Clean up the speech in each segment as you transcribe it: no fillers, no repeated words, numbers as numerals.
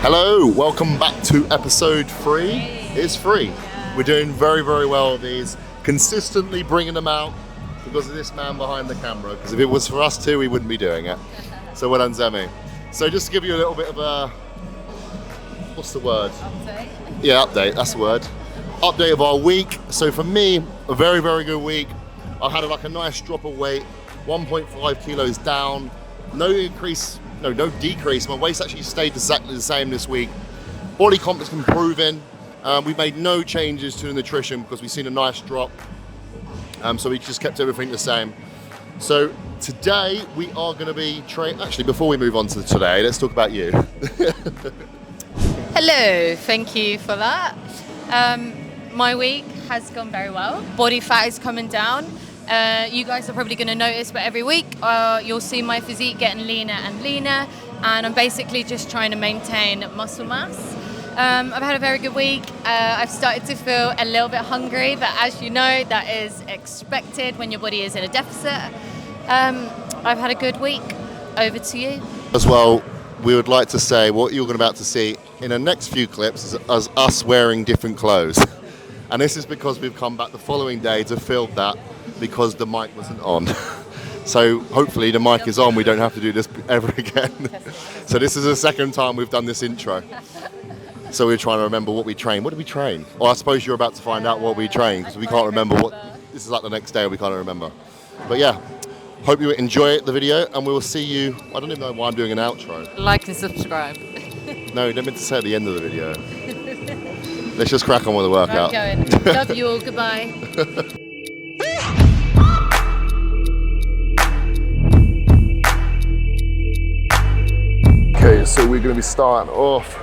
Hello, welcome back to episode 3. It's 3. We're doing very, very well with these, consistently bringing them out because of this man behind the camera, because if it was for us two, we wouldn't be doing it. So well done, Zemi. So just to give you a little bit of a, what's the word? Update. Yeah, update, that's the word. Update of our week. So for me, a very, very good week. I had like a nice drop of weight, 1.5 kilos down, no decrease. My waist actually stayed exactly the same this week. Body comp is improving. We've made no changes to the nutrition because we've seen a nice drop. So we just kept everything the same. So today we are going to be actually, before we move on to today, let's talk about you. Hello, thank you for that. My week has gone very well. Body fat is coming down. You guys are probably going to notice, but every week you'll see my physique getting leaner and leaner, and I'm basically just trying to maintain muscle mass. I've had a very good week. I've started to feel a little bit hungry, but as you know, that is expected when your body is in a deficit. I've had a good week. Over to you. As well, we would like to say what you're about to see in the next few clips is us wearing different clothes. And this is because we've come back the following day to film that because the mic wasn't on. So hopefully the mic is on, we don't have to do this ever again. So this is the second time we've done this intro. So we're trying to remember what we trained. What did we train? Or I suppose you're about to find out what we trained because we can't remember what, this is like the next day we can't remember. But yeah, hope you enjoy the video and we will see you, I don't even know why I'm doing an outro. Like and subscribe. No, you don't meant to say at the end of the video. Let's just crack on with the workout. I'm going. Love you all, goodbye. Okay, so we're going to be starting off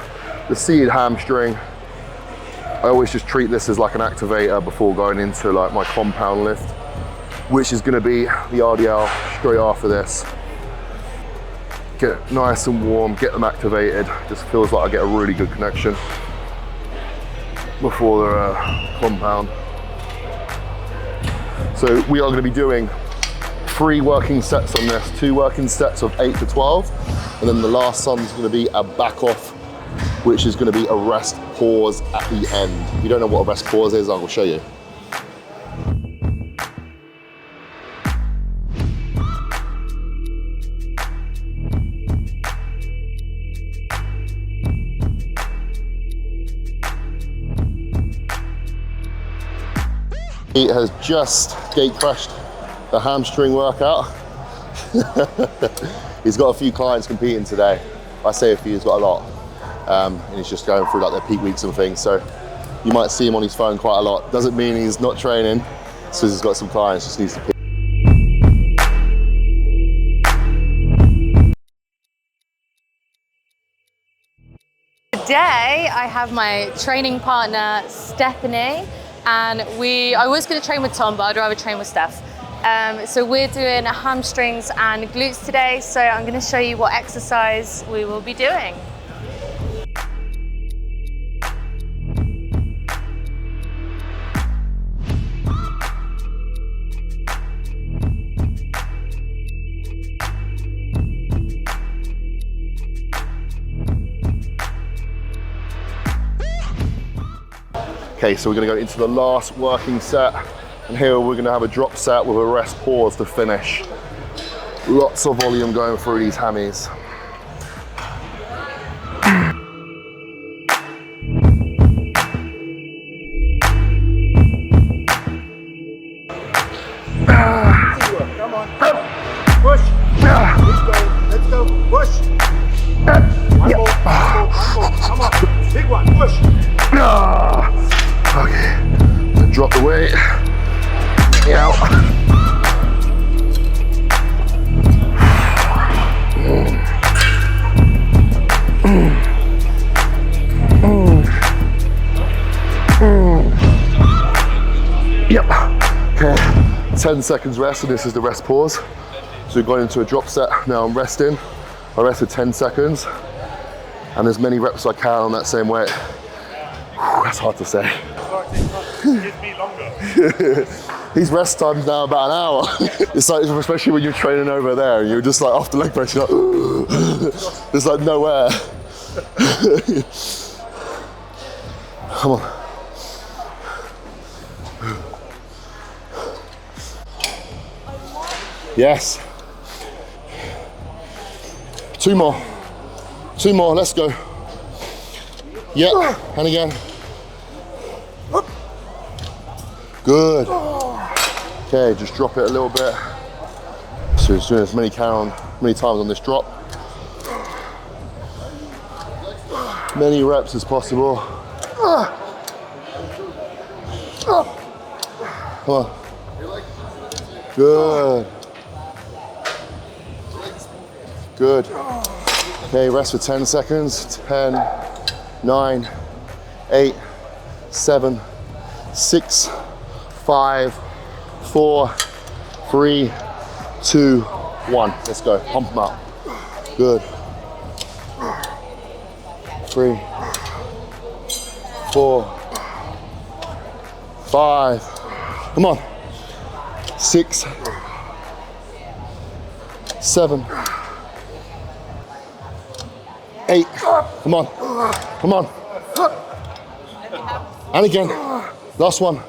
the seated hamstring. I always just treat this as like an activator before going into like my compound lift, which is going to be the RDL straight after this. Get nice and warm, get them activated. Just feels like I get a really good connection before the compound. So we are going to be doing 3 working sets on this, 2 working sets of 8 to 12, and then the last one's going to be a back off, which is going to be a rest pause at the end. If you don't know what a rest pause is, I will show you. He has just gate crashed the hamstring workout. He's got a few clients competing today. I say a few, he's got a lot. And he's just going through like their peak weeks and things. So you might see him on his phone quite a lot. Doesn't mean he's not training. So he's got some clients, just needs to pick. Today I have my training partner Stephanie, and I was going to train with Tom, but I'd rather train with Steph. So we're doing hamstrings and glutes today, so I'm going to show you what exercise we will be doing. Okay, so we're going to go into the last working set, and here we're going to have a drop set with a rest pause to finish. Lots of volume going through these hammies. Come on, push. Let's go, push. One more, come on, big one, push. Okay, drop the weight. Out. Yep. Okay, 10 seconds rest, and this is the rest pause. So we've gone into a drop set. Now I'm resting. I rested 10 seconds, and as many reps as I can on that same weight. That's hard to say. Give me longer. His rest time's now about an hour. It's like, especially when you're training over there, and you're just like after leg press, you're like, there's like no air. Come on. Yes. 2 more. 2 more, let's go. Yeah, and again. Good. Okay, just drop it a little bit. So just doing as many times on this drop. Many reps as possible. Come on. Good. Good. Okay, rest for 10 seconds. 10, 9, 8, 7, 6, 5, 4, 3, 2, 1. Let's go. Pump them up. Good. 3, 4, 5. Come on. 6, 7, 8. Come on. Come on. And again. Last one.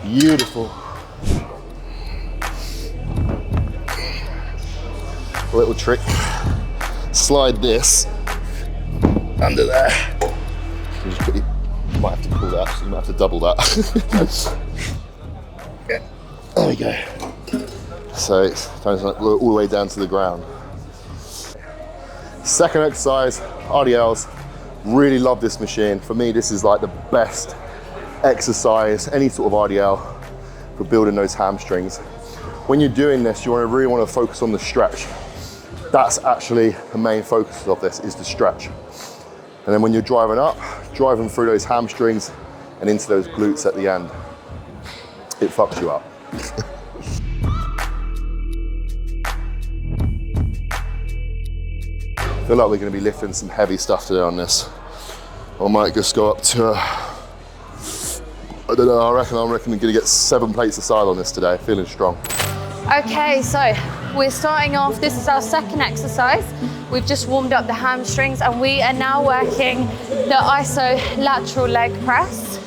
Beautiful. A little trick. Slide this under there. You just you might have to pull that, so you might have to double that. There we go. So it's kind of like all the way down to the ground. Second exercise, RDLs. Really love this machine. For me, this is like the best exercise, any sort of RDL, for building those hamstrings. When you're doing this, you really want to focus on the stretch. That's actually the main focus of this, is the stretch. And then when you're driving up, driving through those hamstrings and into those glutes at the end, it fucks you up. I feel like we're going to be lifting some heavy stuff today on this. I might just go up to, I don't know, I reckon I'm going to get 7 plates aside on this today, feeling strong. Okay, so we're starting off, this is our second exercise. We've just warmed up the hamstrings and we are now working the isolateral leg press.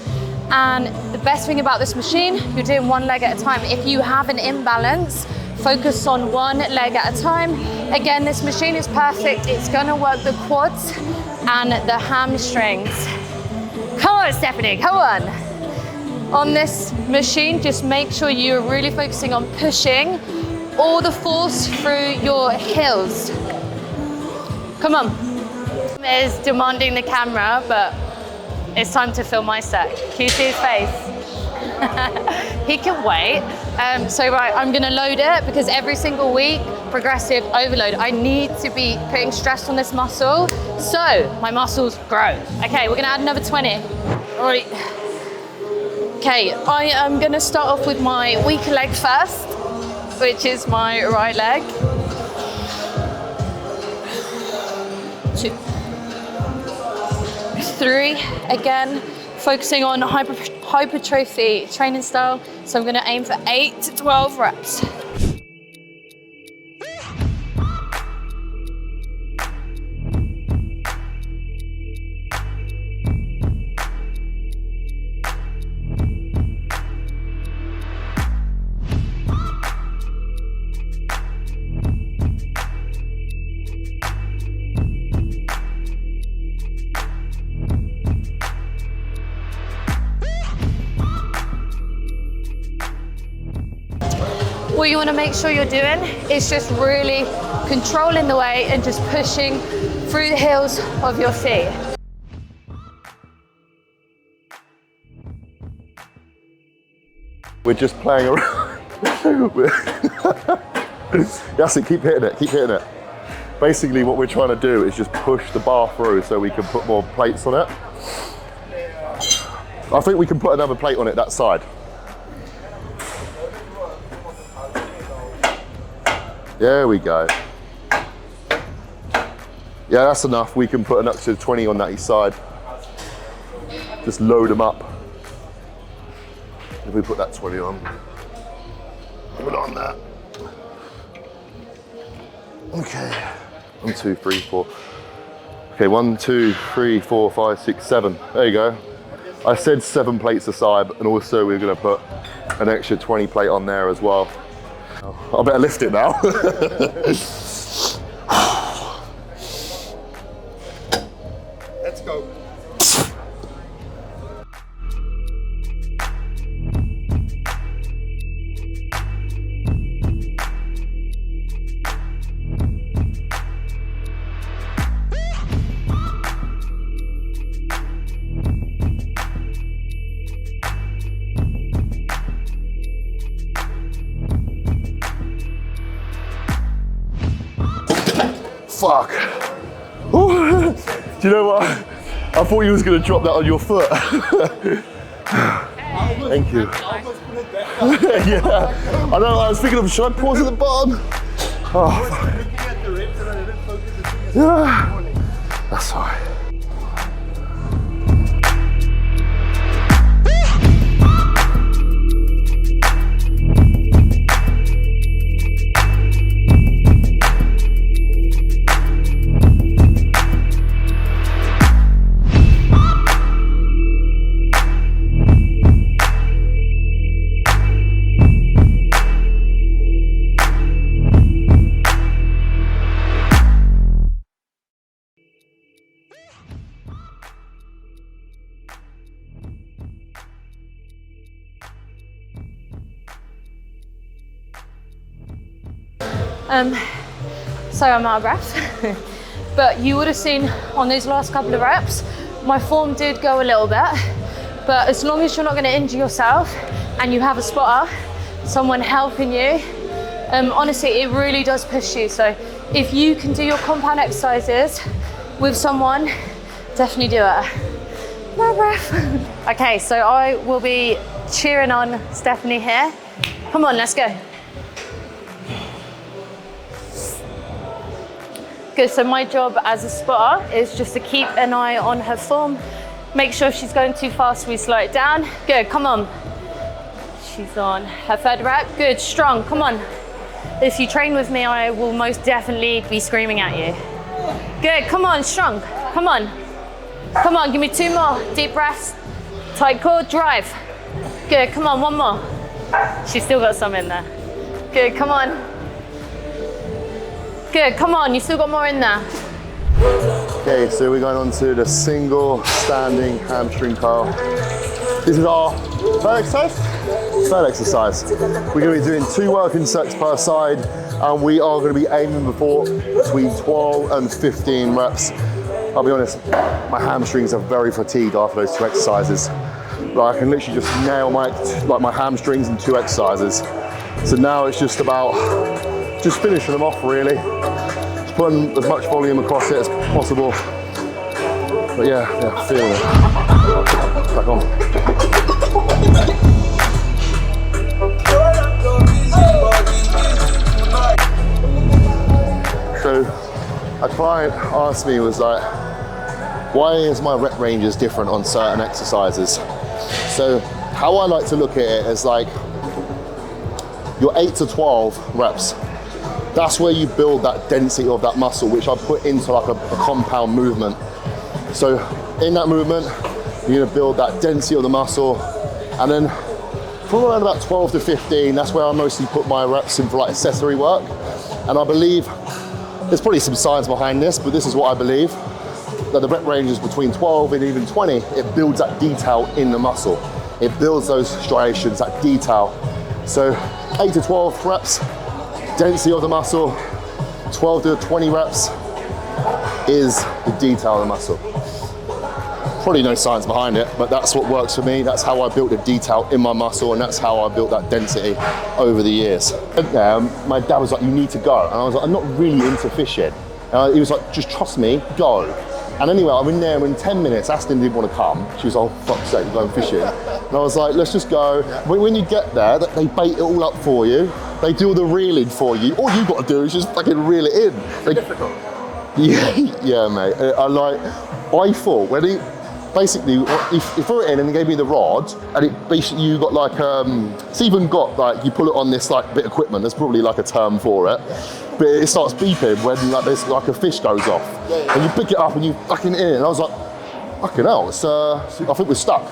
And the best thing about this machine, you're doing one leg at a time. If you have an imbalance, focus on one leg at a time. Again, this machine is perfect. It's gonna work the quads and the hamstrings. Come on, Stephanie, come on. On this machine, just make sure you're really focusing on pushing all the force through your heels. Come on. Is demanding the camera, but it's time to film my set. Can you see his face? He can wait. So right, I'm gonna load it because every single week, progressive overload. I need to be putting stress on this muscle so my muscles grow. Okay, we're gonna add another 20. All right. Okay, I am gonna start off with my weaker leg first, which is my right leg. 2, 3, again, focusing on hypertrophy training style. So I'm gonna aim for 8 to 12 reps. What you want to make sure you're doing is just really controlling the weight and just pushing through the heels of your feet. We're just playing around. That's it, keep hitting it, keep hitting it. Basically what we're trying to do is just push the bar through so we can put more plates on it. I think we can put another plate on it that side. There we go. Yeah, that's enough. We can put an extra 20 on that each side. Just load them up. If we put that 20 on. Put it on that. Okay. 1, 2, 3, 4. Okay, 1, 2, 3, 4, 5, 6, 7. There you go. I said 7 plates aside, and also we're gonna put an extra 20 plate on there as well. I better lift it now. Let's go. Fuck. Ooh. Do you know what? I thought you was gonna drop that on your foot. Thank you. Yeah. I know, I was thinking of, should I pause at the bottom? Oh, fuck. Yeah. That's all right. So I'm out of breath, but you would have seen on these last couple of reps, my form did go a little bit, but as long as you're not going to injure yourself and you have a spotter, someone helping you, honestly, it really does push you. So if you can do your compound exercises with someone, definitely do it. No breath. Okay, so I will be cheering on Stephanie here. Come on, let's go. Good, so my job as a spotter is just to keep an eye on her form, make sure if she's going too fast, we slow it down. Good, come on. She's on her 3rd rep. Good, strong, come on. If you train with me, I will most definitely be screaming at you. Good, come on, strong, come on. Come on, give me 2 more, deep breaths. Tight core, drive. Good, come on, 1 more. She's still got some in there. Good, come on. Good, come on, you still got more in there. Okay, so we're going on to the single standing hamstring curl. This is our 3rd exercise? 3rd exercise. We're going to be doing 2 working sets per side, and we are going to be aiming for between 12 and 15 reps. I'll be honest, my hamstrings are very fatigued after those 2 exercises. Like, I can literally just nail my hamstrings in 2 exercises. So now it's just about just finishing them off, really. Just putting as much volume across it as possible. But yeah, feeling it. Back on. So a client asked me, was like, why is my rep ranges different on certain exercises? So how I like to look at it is like, your 8 to 12 reps, that's where you build that density of that muscle, which I put into like a compound movement. So in that movement, you're gonna build that density of the muscle, and then from around about 12 to 15, that's where I mostly put my reps in for like accessory work. And I believe, there's probably some science behind this, but this is what I believe, that the rep range is between 12 and even 20, it builds that detail in the muscle. It builds those striations, that detail. So 8 to 12 reps, density of the muscle. 12 to 20 reps is the detail of the muscle. Probably no science behind it, but that's what works for me. That's how I built the detail in my muscle, and that's how I built that density over the years. And, my dad was like, you need to go. And I was like, I'm not really into fishing. He was like, just trust me, go. And anyway, I'm in there in 10 minutes. Aston didn't want to come. She was, oh, fuck's sake, you're going fishing. And I was like, let's just go. When you get there, they bait it all up for you. They do all the reeling for you. All you got to do is just fucking reel it in. Yeah, mate. I thought when he basically he threw it in and he gave me the rod, and it basically you got like it's even got like you pull it on this like bit of equipment. There's probably like a term for it, but it starts beeping when like there's like a fish goes off, and you pick it up and you fucking in it. And I was like, fucking hell, it's I think we're stuck.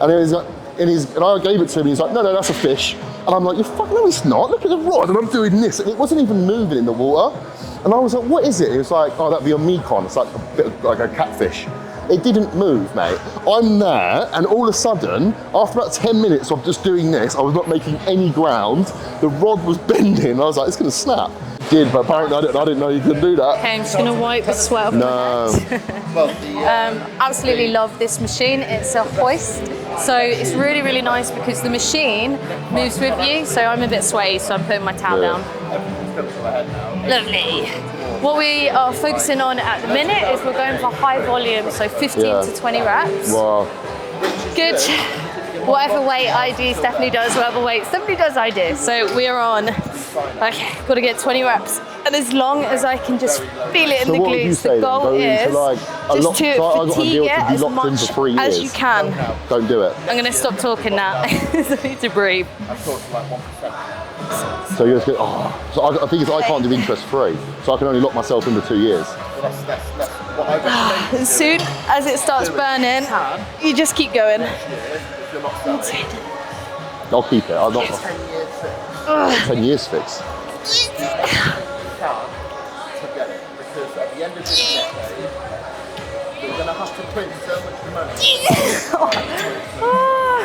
And it was like, and I gave it to him. He's like, no, that's a fish. And I'm like, you fucking no, it's not. Look at the rod, and I'm doing this, and it wasn't even moving in the water. And I was like, what is it? He was like, oh, that'd be a mekon. It's like a bit of, like a catfish. It didn't move, mate. I'm there, and all of a sudden, after about 10 minutes of just doing this, I was not making any ground. The rod was bending. I was like, it's gonna snap. It did, but apparently I didn't know you could do that. Okay, I'm just gonna wipe the sweat off No. my head. Absolutely love this machine. It's a hoist, so it's really, really nice because the machine moves with you. So I'm a bit sweaty, so I'm putting my towel down. Lovely. What we are focusing on at the minute is we're going for high volume, so 15 to 20 reps. Wow. Good. Whatever weight I do, Stephanie does. Whatever weight Stephanie does, I do. So we're on. Okay, got to get 20 reps. And as long as I can just feel it in the glutes, the goal is just to fatigue it as much as you can. Don't do it. I'm going to stop talking now. I need to breathe. So you're just going, so I think I can't do interest free, so I can only lock myself into 2 years. As soon as it starts burning, you just keep going. I'll keep it. I'm not 10 years fix.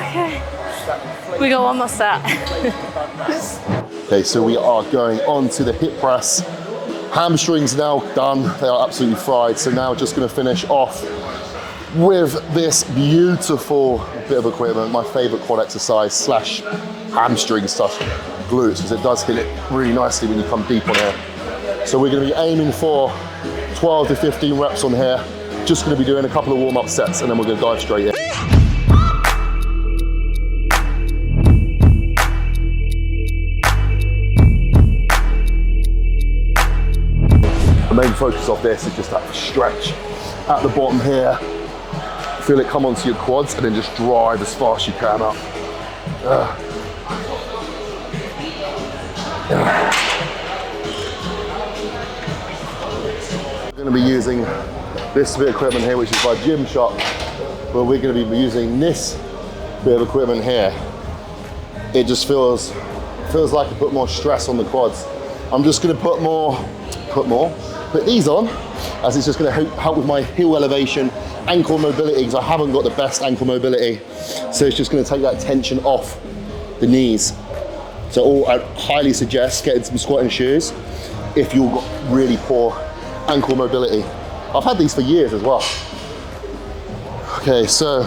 Okay. We got one more set. Okay, so we are going on to the hip press. Hamstrings now done. They are absolutely fried. So now just going to finish off with this beautiful bit of equipment, my favorite quad exercise slash hamstring stuff, glutes, because it does hit it really nicely when you come deep on here. So we're going to be aiming for 12 to 15 reps on here. Just going to be doing a couple of warm-up sets, and then we're going to dive straight in. The main focus of this is just that stretch at the bottom here. Feel it come onto your quads and then just drive as fast as you can up. We're going to be using this bit of equipment here, which is by Gymshark, where we're going to be using this bit of equipment here. It just feels like I put more stress on the quads. I'm just going to put these on, as it's just going to help with my heel elevation, ankle mobility, because I haven't got the best ankle mobility. So it's just going to take that tension off the knees. So I highly suggest getting some squatting shoes if you've got really poor ankle mobility. I've had these for years as well. Okay, so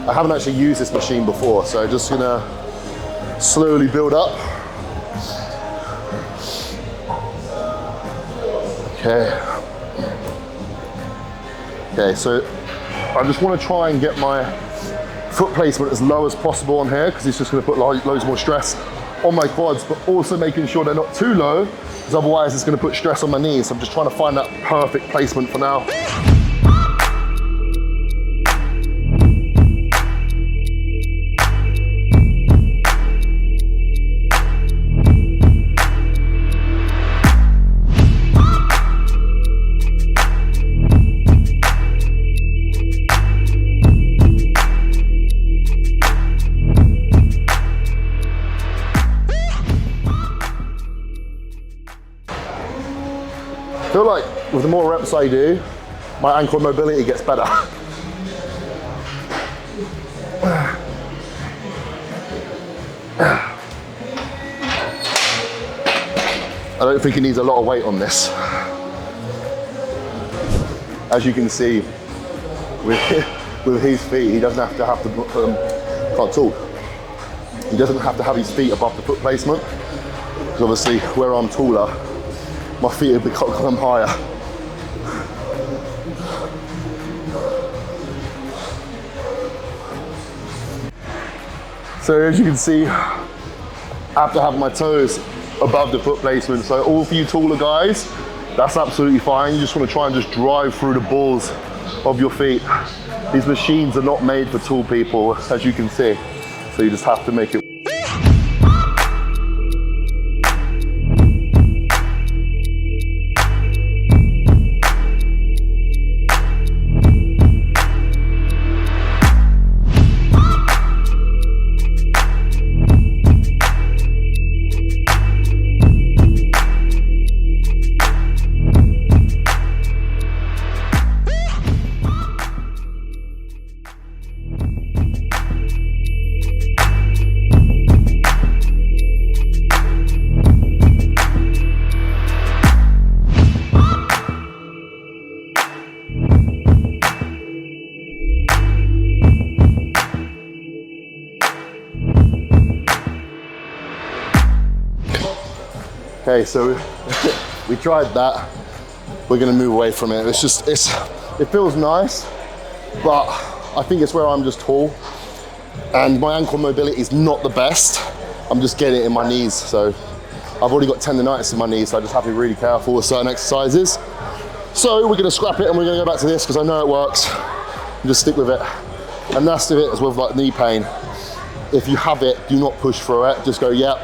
I haven't actually used this machine before, so just gonna slowly build up. Okay, so I just want to try and get my foot placement as low as possible on here, because it's just going to put loads more stress on my quads, but also making sure they're not too low, because otherwise it's going to put stress on my knees. So I'm just trying to find that perfect placement for now. I feel like with the more reps I do, my ankle mobility gets better. I don't think he needs a lot of weight on this. As you can see, with his feet, he doesn't have to put them, can't talk. He doesn't have to have his feet above the foot placement, because obviously where I'm taller, my feet have become higher. So as you can see, after having my toes above the foot placement. So all for you taller guys, that's absolutely fine. You just want to try and just drive through the balls of your feet. These machines are not made for tall people, as you can see. So you just have to make it. Okay, so we tried that. We're gonna move away from it. It feels nice, but I think it's where I'm just tall and my ankle mobility is not the best. I'm just getting it in my knees. So I've already got tendonitis in my knees, so I just have to be really careful with certain exercises. So we're gonna scrap it and we're gonna go back to this because I know it works. And just stick with it. And that's it as with like knee pain. If you have it, do not push through it. Just go, yep.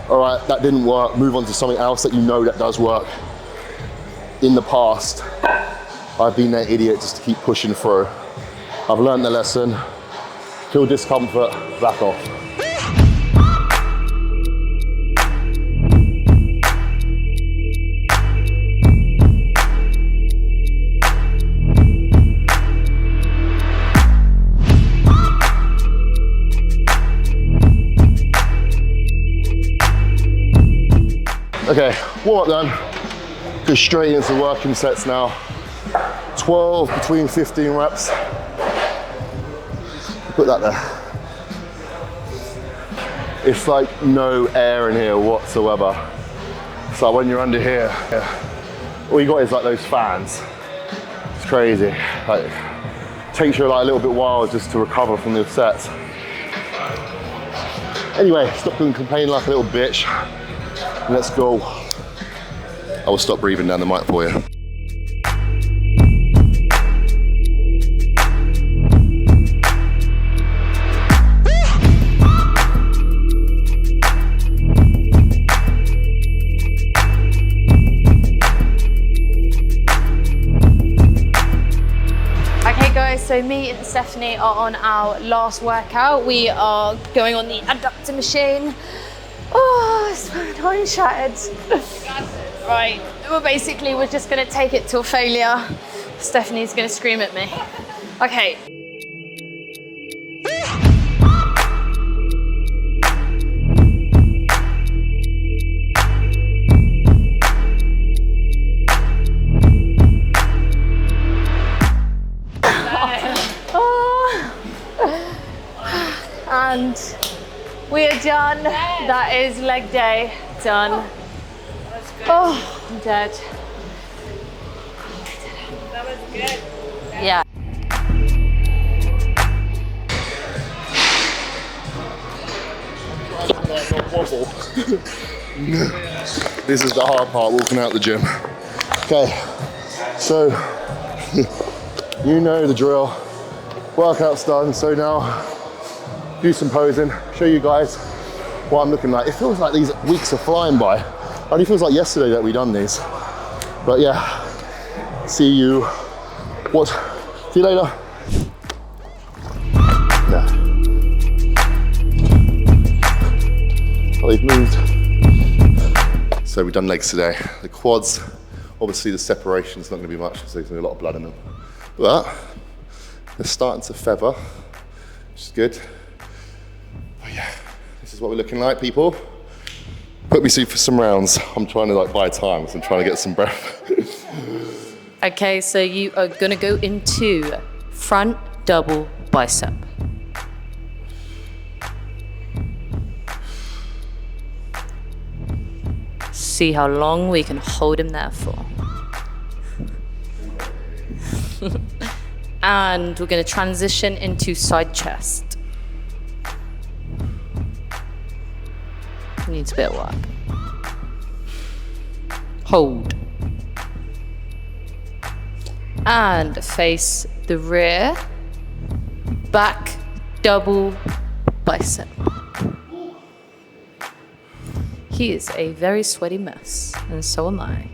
All right, that didn't work, move on to something else that you know that does work. In the past, I've been that idiot just to keep pushing through. I've learned the lesson, feel discomfort, back off. Okay, warm up done. Go straight into working sets now. 12 between 15 reps. Put that there. It's like no air in here whatsoever. So when you're under here, all you got is like those fans. It's crazy. Like, takes you like a little bit while just to recover from those sets. Anyway, stop complaining like a little bitch. Let's go. I will stop breathing down the mic for you. Okay guys, so me and Stephanie are on our last workout. We are going on the adductor machine. Oh, I'm shattered. Right, we're just gonna take it till failure. Stephanie's gonna scream at me. Okay. And we are done. That is leg day done. Oh, I'm dead. That was good. Yeah. This is the hard part, walking out the gym. Okay, so you know the drill. Workout's done, so now do some posing, show you guys what I'm looking like. It feels like these weeks are flying by. It only feels like yesterday that we done these. But yeah, see you later. Yeah. Oh, they've moved. So we've done legs today. The quads, obviously the separation's not gonna be much because there's gonna be a lot of blood in them. But they're starting to feather, which is good. Oh yeah, this is what we're looking like, people. Put me for some rounds. I'm trying to like buy time, so I'm trying to get some breath. Okay, so you are gonna go into front double bicep. See how long we can hold him there for. And we're gonna transition into side chest. Needs a bit of work. Hold. And face the rear. Back double bicep. He is a very sweaty mess, and so am I.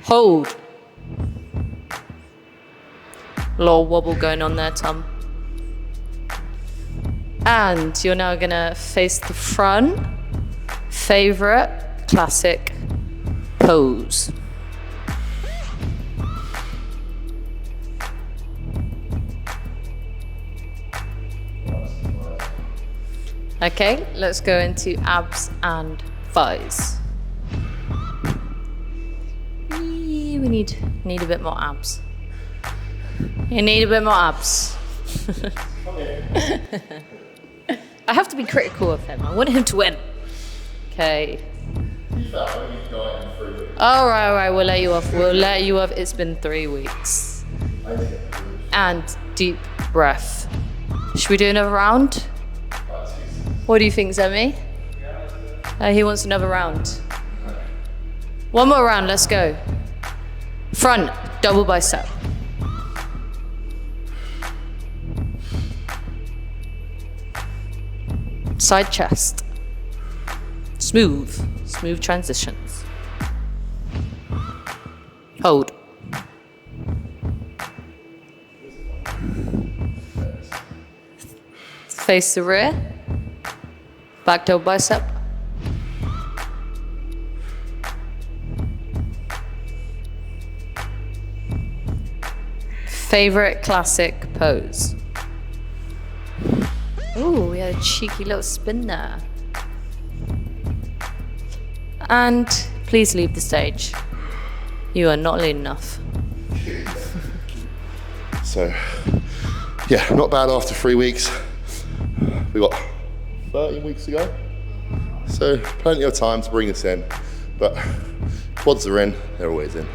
Hold. Little wobble going on there, Tom. And you're now gonna face the front. Favorite classic pose. Okay, let's go into abs and thighs. We need a bit more abs. You need a bit more abs. I have to be critical of him. I want him to win. Okay. All right, we'll let you off. It's been 3 weeks. And deep breath. Should we do another round? What do you think, Zemi? He wants another round. One more round, let's go. Front, double bicep. Side chest. Smooth transitions. Hold. Face the rear. Back double bicep. Favorite classic pose. Ooh, we had a cheeky little spin there. And please leave the stage. You are not lean enough. So, yeah, not bad after 3 weeks. We got 13 weeks to go. So, plenty of time to bring this in. But quads are in, they're always in.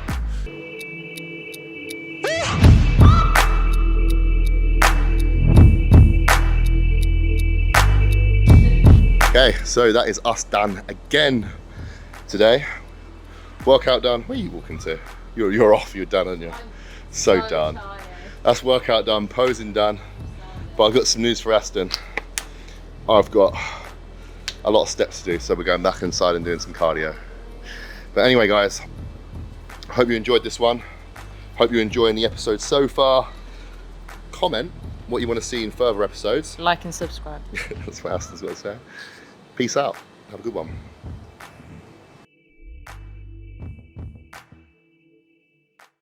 Okay, so that is us done again today. Workout done. Where are you walking to? You're off, you're done, aren't you? So done. That's workout done, posing done. But I've got some news for Aston. I've got a lot of steps to do, so we're going back inside and doing some cardio. But anyway, guys, I hope you enjoyed this one. Hope you're enjoying the episode so far. Comment what you want to see in further episodes. Like and subscribe. That's what Aston's got to say. Peace out. Have a good one.